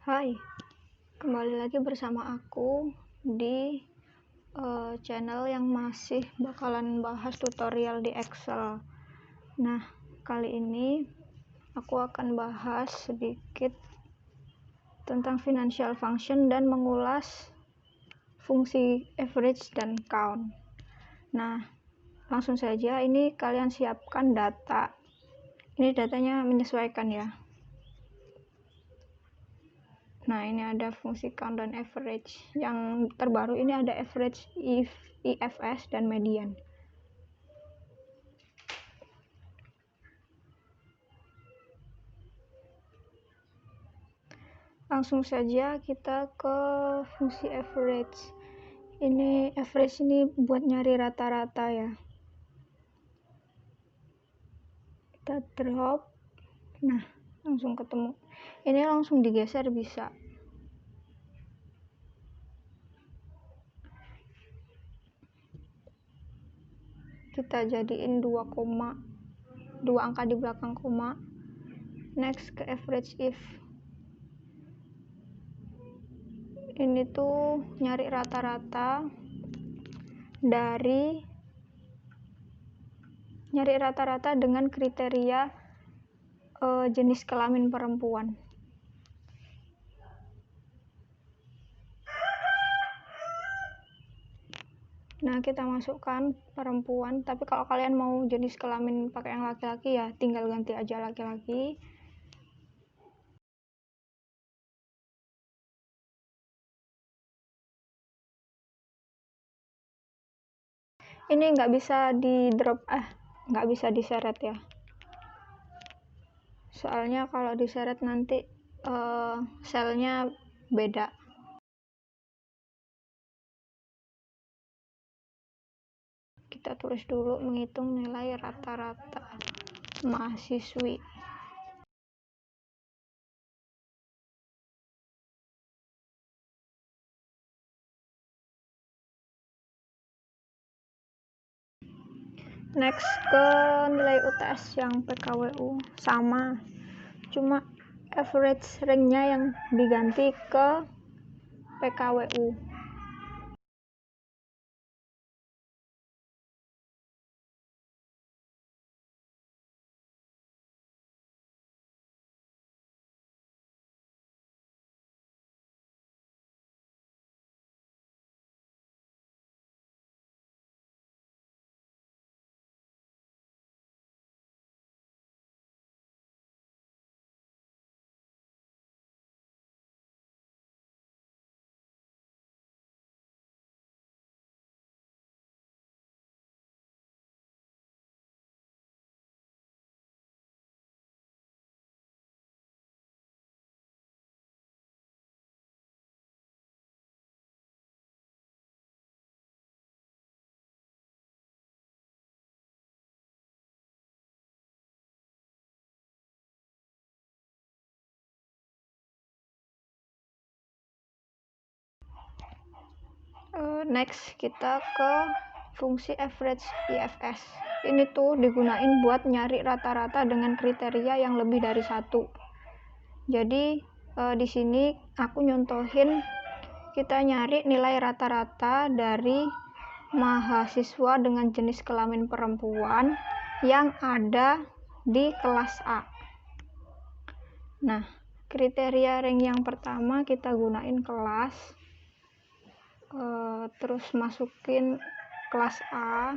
Hai, kembali lagi bersama aku di channel yang masih bakalan bahas tutorial di Excel. Nah, kali ini aku akan bahas sedikit tentang financial function dan mengulas fungsi average dan count. Nah, langsung saja, ini kalian siapkan data. Ini datanya menyesuaikan ya. Nah, ini ada fungsi count dan average. Yang terbaru ini ada average, IFS, dan median. Langsung saja kita ke fungsi average. Ini average ini buat nyari rata-rata ya. Kita drop. Nah, langsung ketemu. Ini langsung digeser bisa. Kita jadiin 2 angka di belakang koma. Next ke average if. Ini tuh nyari rata-rata dengan kriteria jenis kelamin perempuan. Nah, kita masukkan perempuan, tapi kalau kalian mau jenis kelamin pakai yang laki-laki ya tinggal ganti aja laki-laki. Ini nggak bisa di drop, nggak bisa diseret ya, soalnya kalau diseret nanti selnya beda. Kita tulis dulu menghitung nilai rata-rata mahasiswi. Next ke nilai UTS yang PKWU sama, cuma average ranknya yang diganti ke PKWU. Next kita ke fungsi average IFS. Ini tuh digunain buat nyari rata-rata dengan kriteria yang lebih dari satu. Jadi di sini aku nyontohin kita nyari nilai rata-rata dari mahasiswa dengan jenis kelamin perempuan yang ada di kelas A. Nah, kriteria rank yang pertama kita gunain kelas, terus masukin kelas A.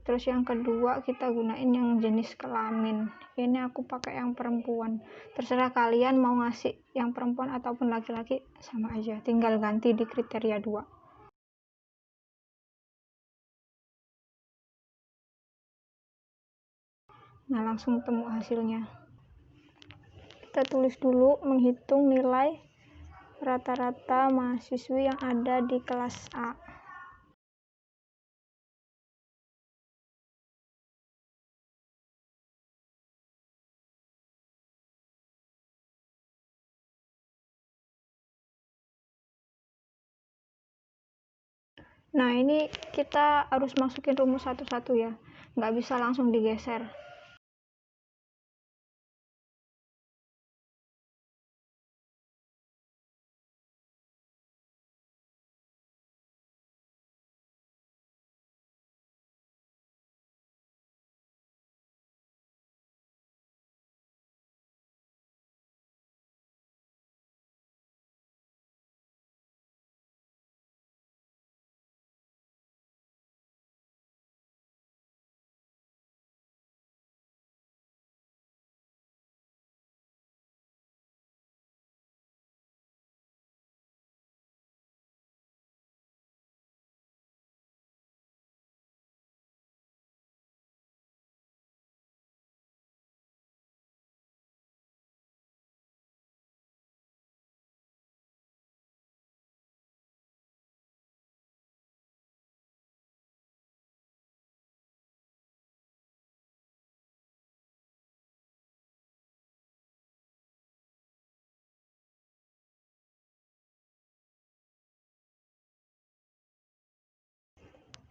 Terus yang kedua kita gunain yang jenis kelamin. Ini aku pakai yang perempuan. Terserah kalian mau ngasih yang perempuan ataupun laki-laki, sama aja, tinggal ganti di kriteria 2. Nah, langsung temu hasilnya. Kita tulis dulu menghitung nilai rata-rata mahasiswi yang ada di kelas A. Nah, ini kita harus masukin rumus satu-satu ya, nggak bisa langsung digeser.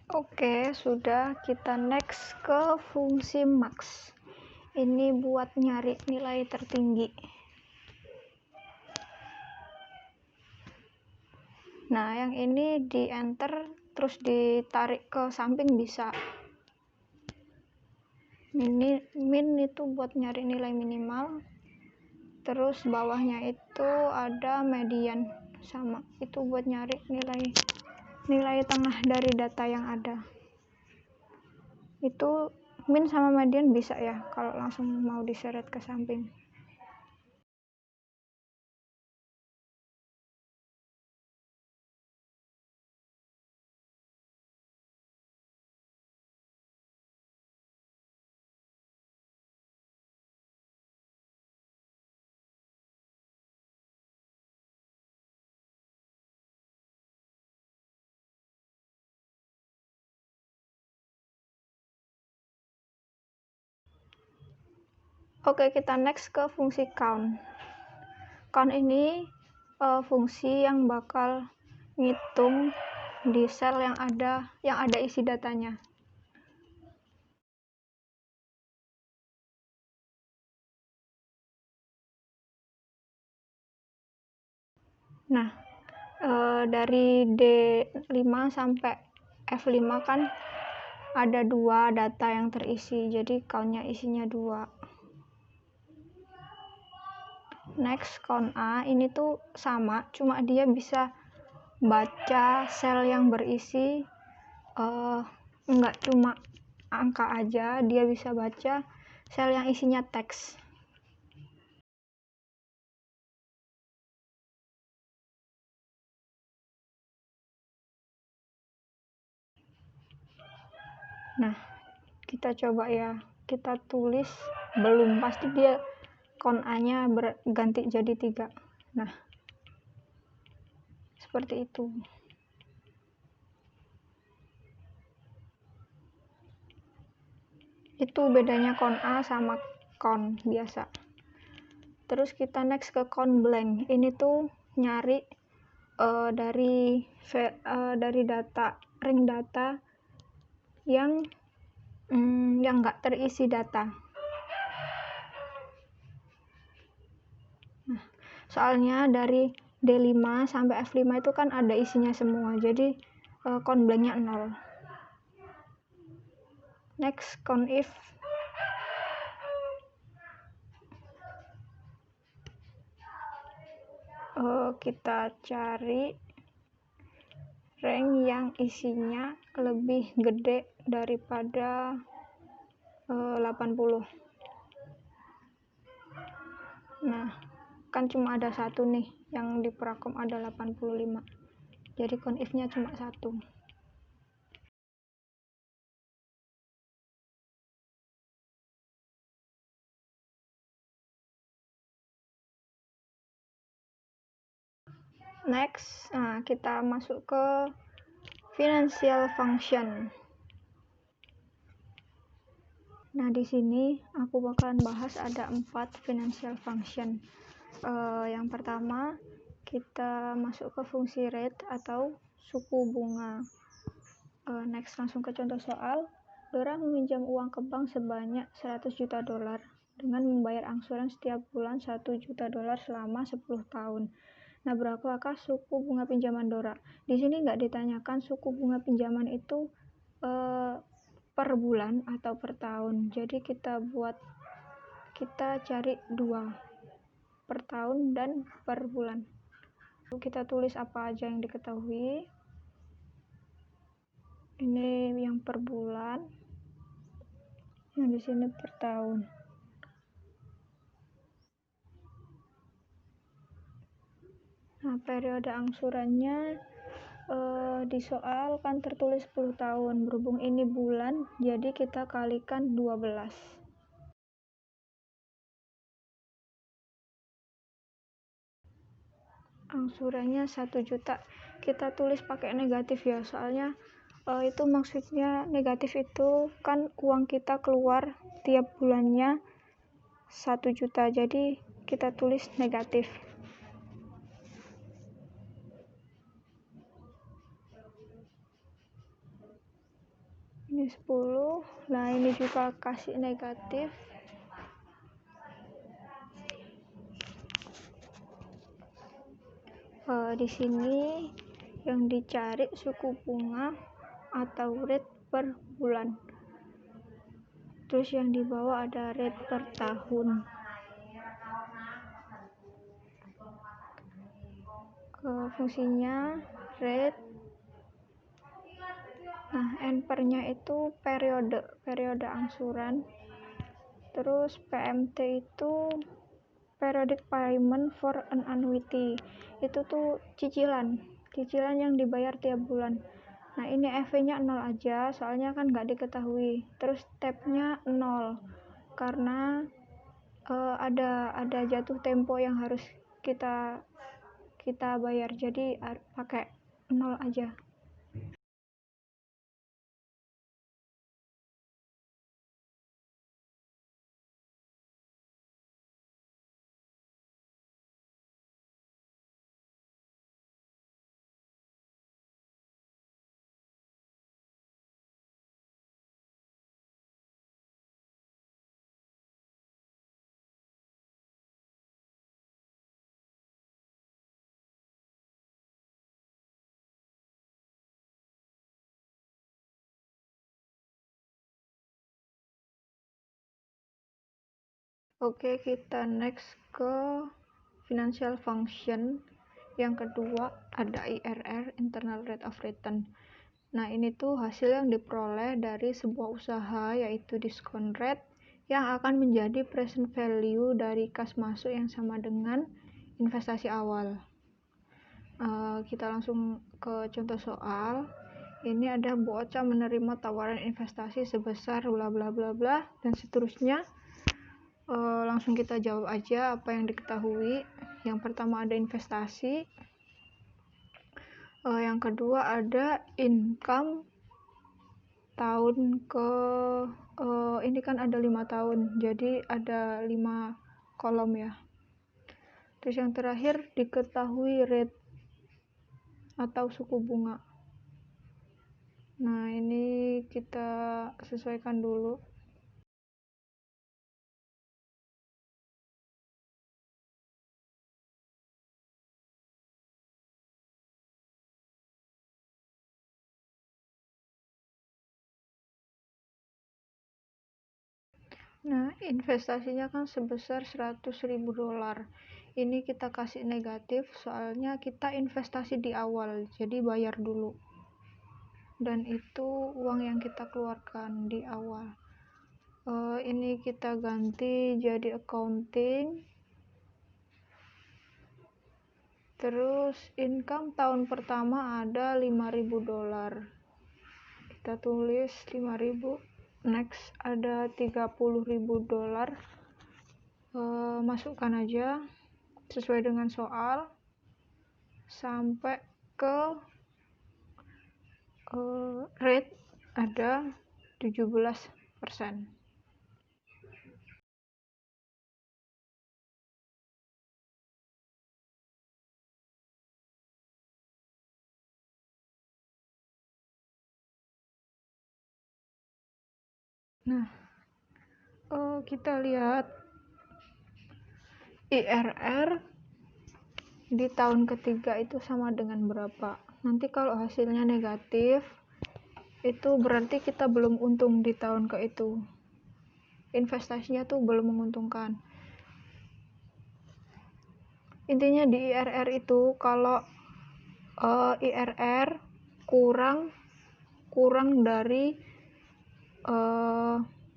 Oke, sudah. Kita next ke fungsi max. Ini buat nyari nilai tertinggi. Nah, yang ini di enter terus ditarik ke samping bisa. Min itu buat nyari nilai minimal. Terus bawahnya itu ada median, sama itu buat nyari nilai tengah dari data yang ada. Itu min sama median bisa ya kalau langsung mau diseret ke samping. Oke, kita next ke fungsi count. Count ini fungsi yang bakal ngitung di sel yang ada isi datanya. Nah, dari D5 sampai F5 kan ada 2 data yang terisi, jadi countnya isinya 2. Next, count A ini tuh sama, cuma dia bisa baca sel yang berisi enggak cuma angka aja, dia bisa baca sel yang isinya teks. Nah, kita coba ya, kita tulis, belum pasti dia count A-nya berganti jadi 3. Nah, seperti itu. Itu bedanya count A sama count biasa. Terus kita next ke count blank. Ini tuh nyari dari data ring data yang nggak terisi data. Nah, soalnya dari D5 sampai F5 itu kan ada isinya semua, jadi count blanknya 0. Next, count if. Kita cari rank yang isinya lebih gede daripada 80. Nah, kan cuma ada satu nih, yang di Prakom ada 85. Jadi count if-nya cuma 1. Next, nah kita masuk ke financial function. Nah, di sini aku bakalan bahas ada 4 financial function. Yang pertama, kita masuk ke fungsi rate atau suku bunga. Next, langsung ke contoh soal. Dora meminjam uang ke bank sebanyak 100 juta dolar dengan membayar angsuran setiap bulan 1 juta dolar selama 10 tahun. Nah, berapakah suku bunga pinjaman Dora? Di sini nggak ditanyakan suku bunga pinjaman itu per bulan atau per tahun. Jadi kita cari 2, per tahun dan per bulan. Lalu kita tulis apa aja yang diketahui. Ini yang per bulan, yang di sini per tahun. Nah, periode angsurannya di soal kan tertulis 10 tahun, berhubung ini bulan, jadi kita kalikan 12. Angsurannya 1 juta, kita tulis pakai negatif ya, soalnya itu maksudnya negatif itu kan uang kita keluar tiap bulannya 1 juta, jadi kita tulis negatif. ini 10. Nah, ini juga kasih negatif. Di sini yang dicari suku bunga atau rate per bulan. Terus yang di bawah ada rate per tahun. Fungsinya rate. Nah, N/nya itu periode angsuran. Terus PMT itu periodic payment for an annuity. Itu tuh cicilan yang dibayar tiap bulan. Nah, ini EV-nya 0 aja, soalnya kan nggak diketahui. Terus tab-nya 0 karena ada jatuh tempo yang harus kita bayar, jadi pakai 0 aja. Oke, kita next ke financial function. Yang kedua ada IRR, internal rate of return. Nah, ini tuh hasil yang diperoleh dari sebuah usaha, yaitu discount rate yang akan menjadi present value dari kas masuk yang sama dengan investasi awal. Kita langsung ke contoh soal. Ini ada bocah menerima tawaran investasi sebesar bla bla bla bla dan seterusnya. Langsung kita jawab aja apa yang diketahui. Yang pertama ada investasi, yang kedua ada income tahun ke ini kan ada 5 tahun, jadi ada 5 kolom ya. Terus yang terakhir diketahui rate atau suku bunga. Nah, ini kita sesuaikan dulu. Nah, investasinya kan sebesar $100.000. Ini kita kasih negatif soalnya kita investasi di awal, jadi bayar dulu. Dan itu uang yang kita keluarkan di awal. Ini kita ganti jadi accounting. Terus income tahun pertama ada $5.000. Kita tulis 5.000. Next ada $30.000. Masukkan aja sesuai dengan soal sampai ke rate ada 17%. Nah, kita lihat IRR di tahun ketiga itu sama dengan berapa. Nanti kalau hasilnya negatif, itu berarti kita belum untung di tahun ke itu. Investasinya tuh belum menguntungkan. Intinya di IRR itu kalau IRR kurang dari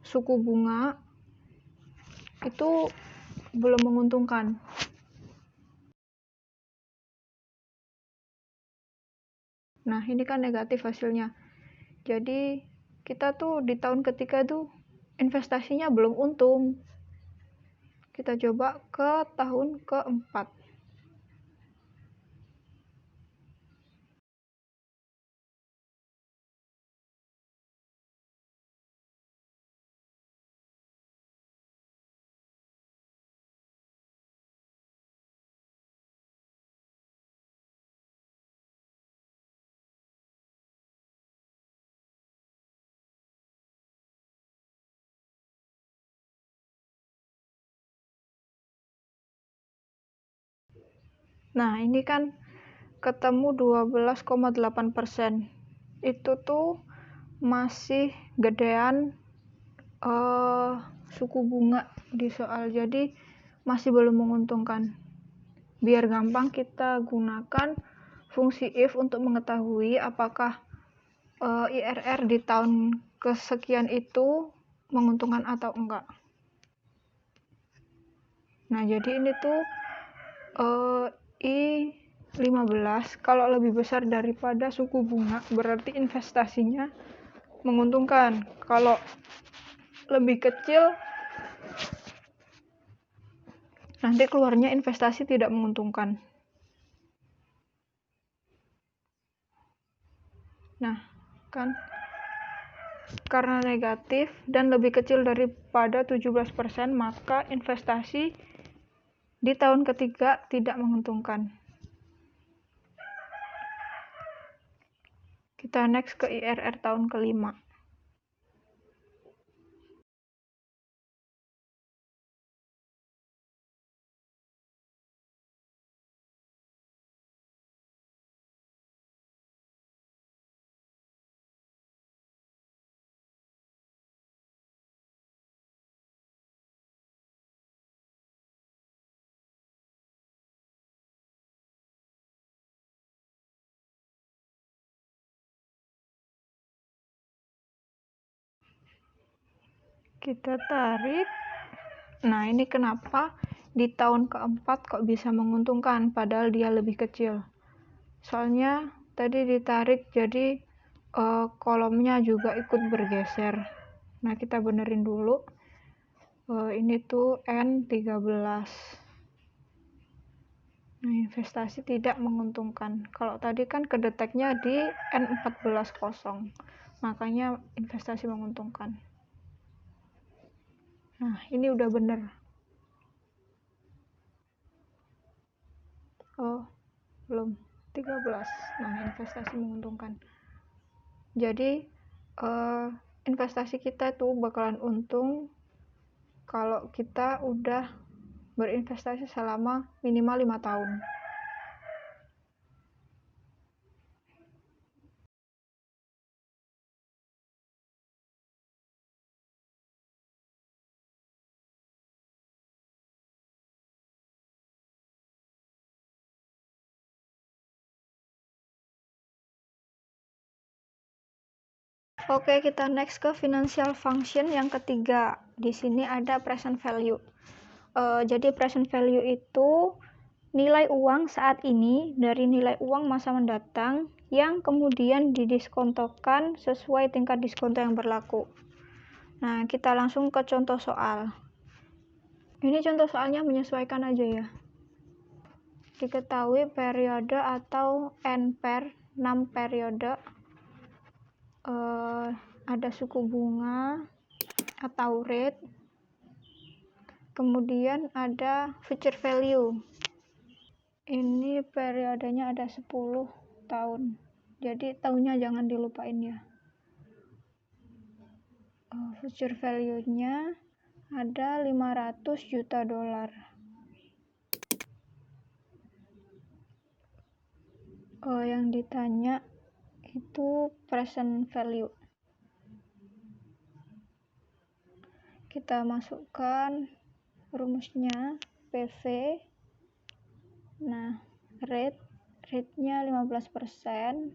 suku bunga itu belum menguntungkan. Nah, ini kan negatif hasilnya. Jadi kita tuh di tahun ketiga tuh investasinya belum untung. Kita coba ke tahun keempat. Nah, ini kan ketemu 12,8%. Itu tuh masih gedean suku bunga di soal, jadi masih belum menguntungkan. Biar gampang, kita gunakan fungsi if untuk mengetahui apakah IRR di tahun kesekian itu menguntungkan atau enggak. Nah, jadi ini tuh I15 kalau lebih besar daripada suku bunga berarti investasinya menguntungkan. Kalau lebih kecil nanti keluarnya investasi tidak menguntungkan. Nah, kan karena negatif dan lebih kecil daripada 17%, maka investasi di tahun ketiga tidak menguntungkan. Kita next ke IRR tahun kelima. Kita tarik. Nah, ini kenapa di tahun keempat kok bisa menguntungkan padahal dia lebih kecil. Soalnya tadi ditarik, jadi kolomnya juga ikut bergeser. Nah, kita benerin dulu. Ini tuh N13. Nah, investasi tidak menguntungkan. Kalau tadi kan kedeteknya di N14 kosong, makanya investasi menguntungkan. Nah, ini udah bener. Oh, belum. 13. Nah, investasi menguntungkan. Jadi, investasi kita tuh bakalan untung kalau kita udah berinvestasi selama minimal 5 tahun. Oke, kita next ke financial function yang ketiga. Di sini ada present value. Jadi present value itu nilai uang saat ini dari nilai uang masa mendatang yang kemudian didiskontokan sesuai tingkat diskonto yang berlaku. Nah, kita langsung ke contoh soal. Ini contoh soalnya menyesuaikan aja ya. Diketahui periode atau NPER 6 periode, ada suku bunga atau rate, kemudian ada future value. Ini periodenya ada 10 tahun, jadi tahunnya jangan dilupain ya. Future value-nya ada 500 juta dolar. Yang ditanya itu present value. Kita masukkan rumusnya PV. Nah, rate-nya 15%,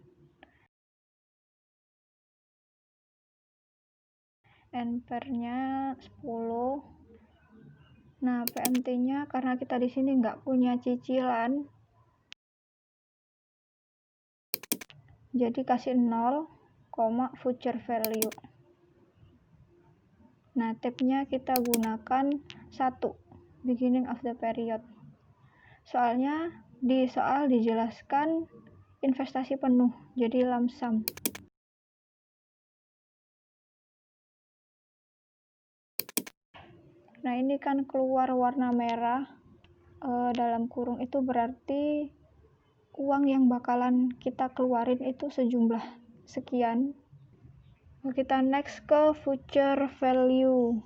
NPER-nya 10. Nah, PMT-nya karena kita di sini nggak punya cicilan, jadi kasih 0, future value. Nah, tab-nya kita gunakan 1, beginning of the period. Soalnya di soal dijelaskan investasi penuh, jadi lump sum. Nah, ini kan keluar warna merah dalam kurung, itu berarti uang yang bakalan kita keluarin itu sejumlah sekian. Kita next ke future value.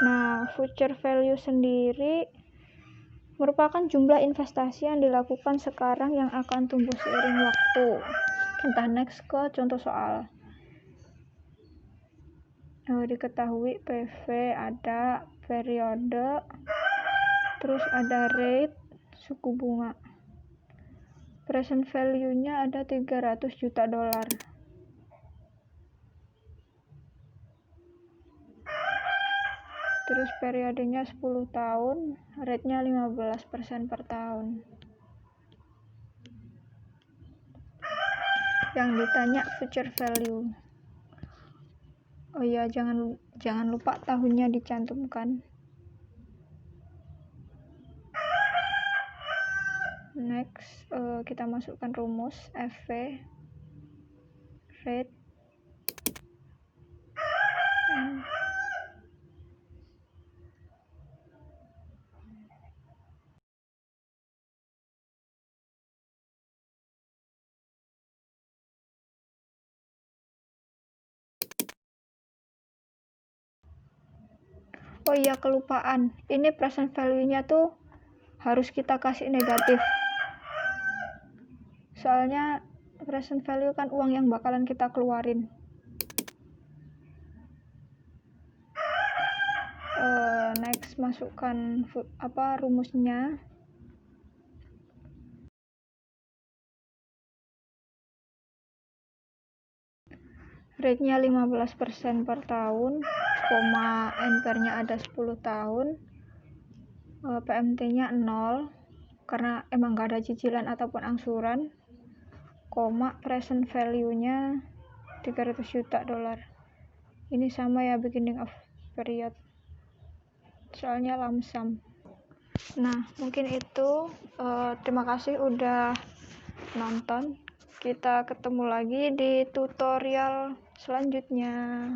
Nah, future value sendiri merupakan jumlah investasi yang dilakukan sekarang yang akan tumbuh seiring waktu. Kita next ke contoh soal. Diketahui PV ada, periode, terus ada rate, suku bunga. Present value-nya ada 300 juta dolar. Terus periodenya 10 tahun, rate-nya 15% per tahun. Yang ditanya future value. Oh iya, jangan lupa tahunnya dicantumkan. Next, kita masukkan rumus FV rate Oh iya, kelupaan. Ini present value-nya tuh harus kita kasih negatif. Soalnya present value kan uang yang bakalan kita keluarin. Next, masukkan rumusnya. Rate-nya 15% per tahun, NPR-nya ada 10 tahun, PMT-nya 0 karena emang gak ada cicilan ataupun angsuran, present value-nya 300 juta dolar. Ini sama ya beginning of period, soalnya lump sum. Nah, mungkin itu. Terima kasih udah nonton. Kita ketemu lagi di tutorial selanjutnya.